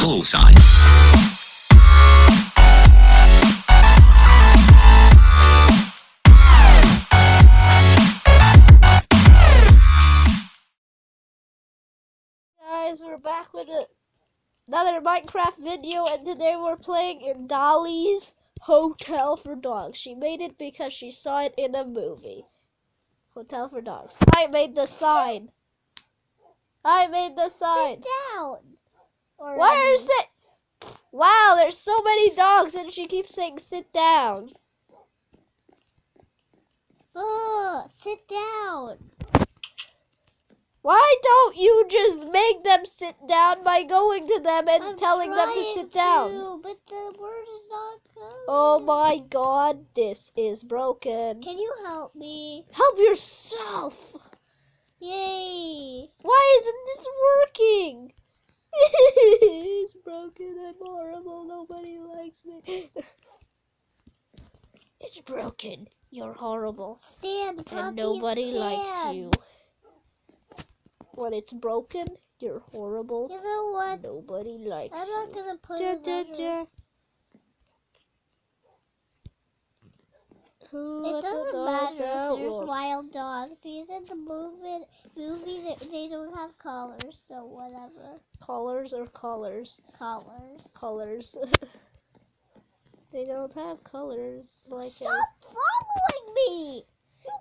call sign. Guys, we're back with another Minecraft video, and today we're playing in Dolly's Hotel for Dogs. She made it because she saw it in a movie. Hotel for Dogs. I made the sign. Sit down. Why are you sit? Wow, there's so many dogs, and she keeps saying sit down. Oh, sit down. Why don't you just make them sit down by going to them and I'm telling them to sit down? But the word is not coming. Oh my god, this is broken. Can you help me? Help yourself! Yay. Why isn't this working? It's broken, I'm horrible, nobody likes me. It's broken, you're horrible. Stand, puppy, And nobody stand. likes you. When it's broken, you're horrible. You know what? Nobody likes I'm not you. gonna put it It doesn't matter if there's wild dogs, because in the movie they don't have collars, so whatever. Collars or collars? Collars. Colors. They don't have colors. Like Stop following me!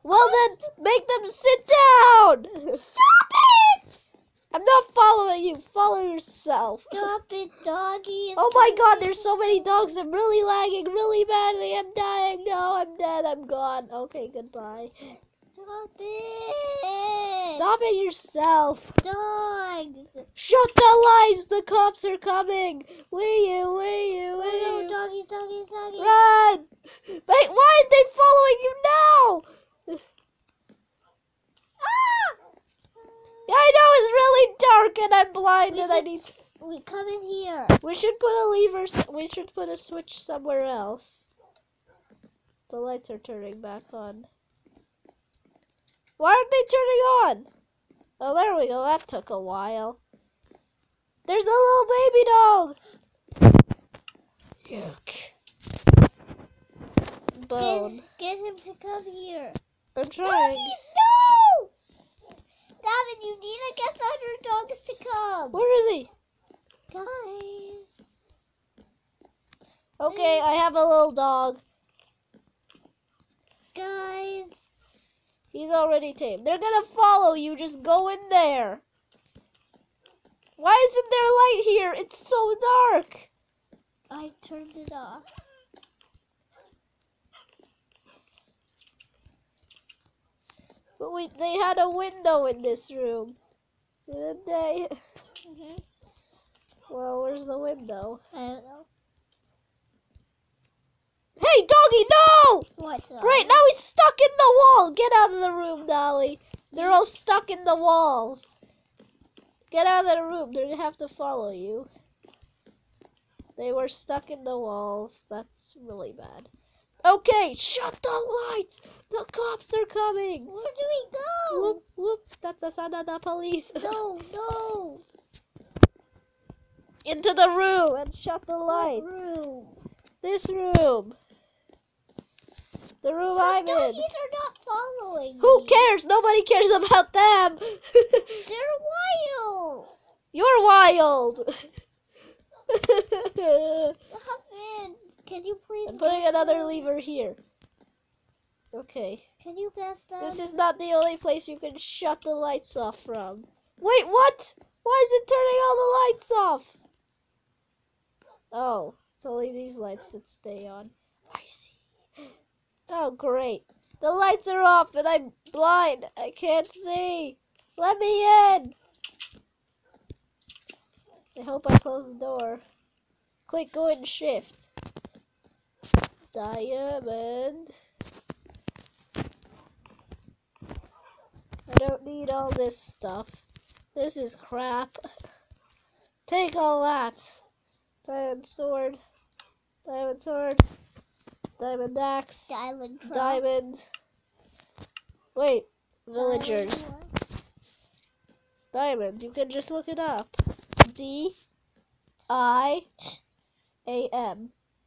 Well then, make them sit down! Stop it! I'm not following you. Follow yourself. Stop it, doggy. Oh my god, there's so many dogs. I'm really lagging really badly. I'm dying. No, I'm dead. I'm gone. Okay, goodbye. Stop it! Stop it yourself. Dogs! Shut the lights. The cops are coming. Will you? Oh no, doggies. Run! Wait, why are they following you now? Yeah, I know it's really dark and I'm blind and I need. We come in here. We should put a lever. We should put a switch somewhere else. The lights are turning back on. Why aren't they turning on? Oh, there we go. That took a while. There's a little baby dog. Yuck. Bone. Get him to come here. I'm trying. Doggies, no! Davin, you need to get the other dogs to come. Where is he? Guys. Okay, I have a little dog. Guys. He's already tamed. They're gonna follow you. Just go in there. Why isn't there light here? It's so dark. I turned it off. But they had a window in this room, didn't they? Well, where's the window? I don't know. Hey, doggy, no! What's up? Great, now he's stuck in the wall. Get out of the room, Dolly. They're all stuck in the walls. Get out of the room. They're gonna have to follow you. They were stuck in the walls. That's really bad. Okay, shut the lights. The cops are coming. Where do we go? Whoop, whoop. That's the sound of the police. No. Into the room and shut the lights. What room? This room. The room I'm in. Doggies are not following Who me. cares? Nobody cares about them. They're wild. You're wild. Huffin, can you please? I'm putting get another them? lever here. Okay. Can you get them? This is not the only place you can shut the lights off from. Wait, what? Why is it turning all the lights off? Oh, it's only these lights that stay on. I see. Oh, great. The lights are off and I'm blind. I can't see. Let me in. I hope I close the door. Quick, go and shift. Diamond. I don't need all this stuff. This is crap. Take all that. Diamond sword. Diamond sword. Diamond axe. Diamond trap. Diamond. Wait. Villagers. Diamond. You can just look it up. D. I-A-M.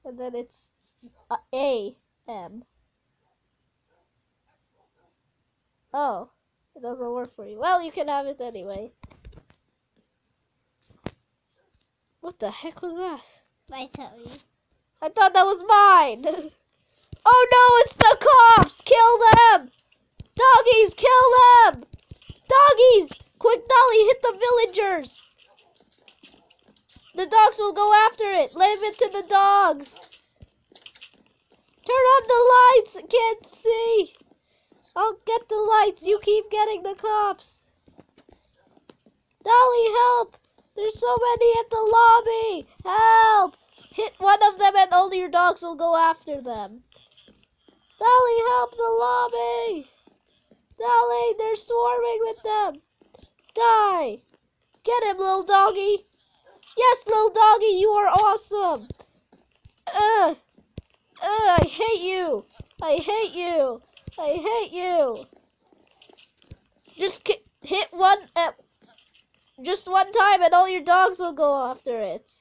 And then it's A-M. Oh, it doesn't work for you. Well, you can have it anyway. What the heck was that? I tell you. I thought that was mine. Oh no, it's the cops! Kill them! Doggies, kill them! Doggies! Quick, Dolly, hit the villagers! The dogs will go after it. Leave it to the dogs. Turn on the lights. I can't see. I'll get the lights. You keep getting the cops. Dolly, help! There's so many at the lobby. Help! Hit one of them and all your dogs will go after them. Dolly, help the lobby! Dolly, they're swarming with them. Die! Get him, little doggy. Yes, little doggy, you are awesome. I hate you. I hate you. I hate you. Just hit one, just one time and all your dogs will go after it.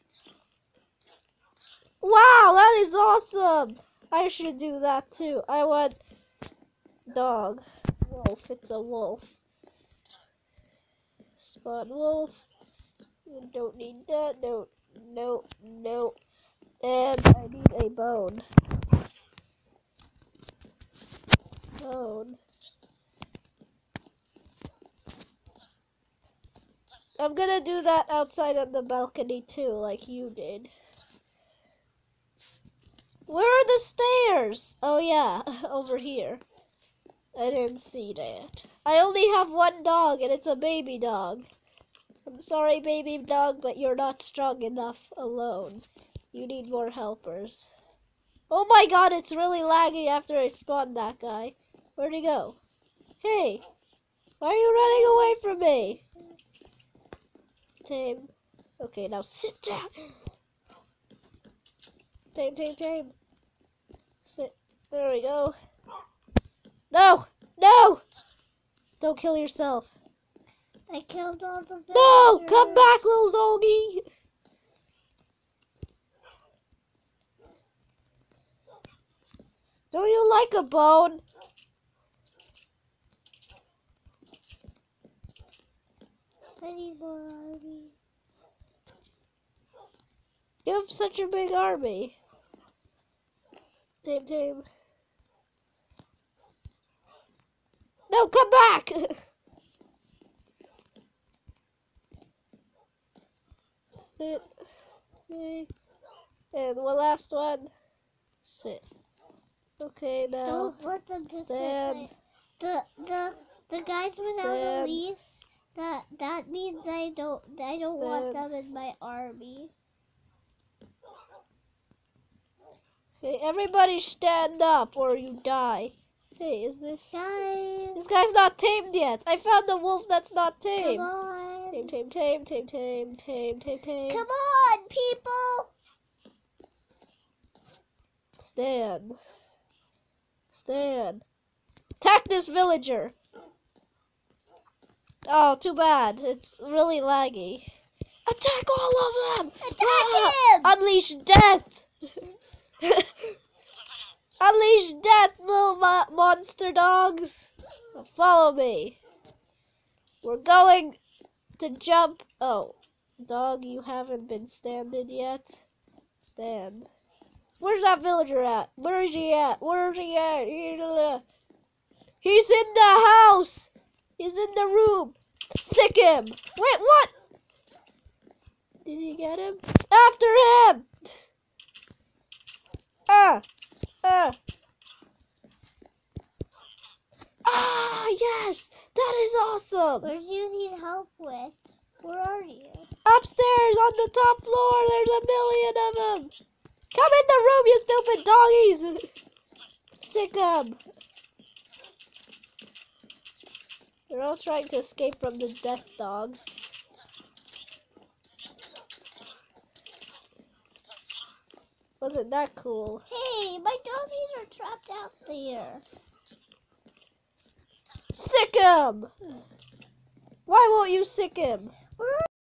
Wow, that is awesome. I should do that too. I want dog. Wolf, it's a wolf. Spawn wolf. You don't need that. No, no, no. And I need a bone. Bone. I'm gonna do that outside on the balcony too, like you did. Where are the stairs? Oh yeah, over here. I didn't see that. I only have one dog and it's a baby dog. I'm sorry, baby dog, but you're not strong enough alone. You need more helpers. Oh my god, it's really laggy after I spawned that guy. Where'd he go? Hey, why are you running away from me? Tame. Okay, now sit down. Tame, tame, tame. Sit. There we go. No! No! Don't kill yourself. I killed all the villagers. No! Come back, little doggy! Don't you like a bone? I need more army. You have such a big army. Tame, tame. No, come back! Sit. Okay. And one last one. Sit. Okay, now. Don't let them just stand. sit. The guys without a lease. That means I don't want them in my army. Okay, everybody stand up or you die. Hey, is this... Guys. This guy's not tamed yet. I found the wolf that's not tamed. Come on. Tame, tame, tame, tame, tame, tame, tame, tame. Come on, people. Stand. Stand. Attack this villager. Oh, too bad. It's really laggy. Attack all of them! Attack him! Unleash death! Unleash death, little monster dogs! Follow me. We're going to jump. Oh, dog, you haven't been standing yet. Stand. Where's that villager at? Where is he at? Where is he at? He's in the house! He's in the room! Sick him! Wait, what? Did he get him? After him! Ah, yes! That is awesome! Where do you need help with? Where are you? Upstairs on the top floor, there's a million of them! Come in the room, you stupid doggies! Sick 'em! They're all trying to escape from the death dogs. Wasn't that cool? Hey, my doggies are trapped out there. Sick him! Why won't you sick him? Where